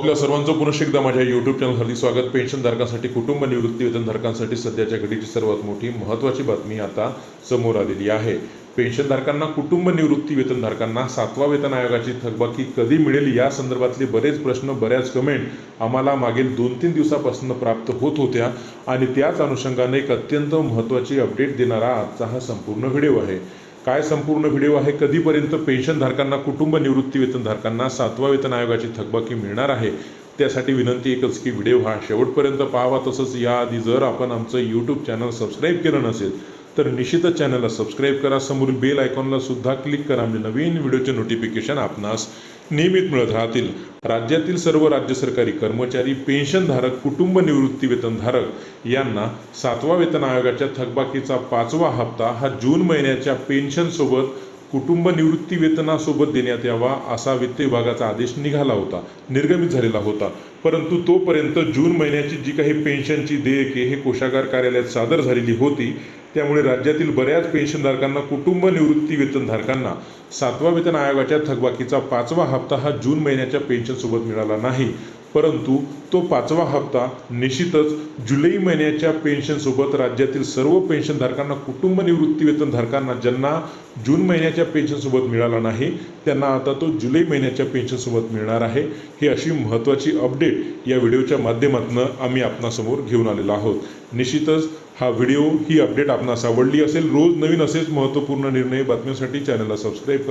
आपल्या सर्वांचं पुनश्च एकदा माझ्या यूट्यूब चॅनलवरती स्वागत। पेन्शनधारकांसाठी कुटुंब निवृत्ती वेतनधारकांसाठी सध्याच्या घडीची सर्वात मोठी महत्त्वाची बातमी आता समोर आलेली आहे। पेन्शनधारकांना कुटुंब निवृत्ती वेतनधारकांना 7वा वेतन आयोगाची थकबाकी कधी मिळेल या संदर्भातले बरेच प्रश्न, बऱ्याच कमेंट आम्हाला मागील 2-3 दिवसापासून प्राप्त होत होत्या आणि त्याच अनुषंगाने एक अत्यंत महत्त्वाची अपडेट देणारा आजचा हा संपूर्ण व्हिडिओ आहे। काय संपूर्ण व्हिडिओ आहे, कधीपर्यंत पेन्शनधारकांना कुटुंब निवृत्ती वेतनधारकांना 7वा वेतन आयोगाची थकबाकी मिळणार आहे, त्यासाठी विनंती एकच की व्हिडिओ हा शेवटपर्यंत पाहावा। तसंच याआधी जर आपण आमचं यूट्यूब चॅनल सबस्क्राईब केलं नसेल तर निश्चितच चॅनलला सबस्क्राईब करा, समोरील बेल आयकॉनला सुद्धा क्लिक करा, म्हणजे नवीन व्हिडिओचे नोटिफिकेशन आपणास नियमित मिळत राहतील। राज्यातील सर्व राज्य सरकारी कर्मचारी, पेन्शनधारक, कुटुंब निवृत्ती वेतनधारक यांना 7वा वेतन आयोगाच्या थकबाकीचा 5वा हप्ता हा जून महिन्याच्या पेन्शनसोबत कुटुंब निवृत्ती वेतनासोबत देण्यात यावा असा वित्त विभागाचा आदेश निघाला होता, निर्गमित झालेला होता। परंतु तोपर्यंत जून महिन्याची जी काही पेन्शनची देयके हे कोषागार कार्यालयात सादर झालेली होती, त्यामुळे राज्यातील बऱ्याच पेन्शनधारकांना, कुटुंब निवृत्ती वेतनधारकांना 7वा वेतन आयोगाच्या थकबाकीचा 5वा हप्ता हा जून महिन्याच्या पेन्शनसोबत मिळाला नाही। परंतु तो 5वा हप्ता निश्चितच जुलै महिन्याच्या पेन्शनसोबत राज्यातील सर्व पेन्शनधारकांना, कुटुंब निवृत्ती वेतनधारकांना ज्यांना जून महिन्याच्या पेन्शनसोबत मिळाला नाही त्यांना आता तो जुलै महिन्याच्या पेन्शनसोबत मिळणार आहे। ही अशी महत्त्वाची अपडेट या व्हिडिओच्या माध्यमातून आम्ही आपणासमोर घेऊन आलेलो आहोत। निश्चितच हा व्हिडिओ, ही अपडेट आपणास आवडली असेल, रोज नवीन असेच महत्त्वपूर्ण निर्णय बातम्यांसाठी चॅनलला सबस्क्राईब करा।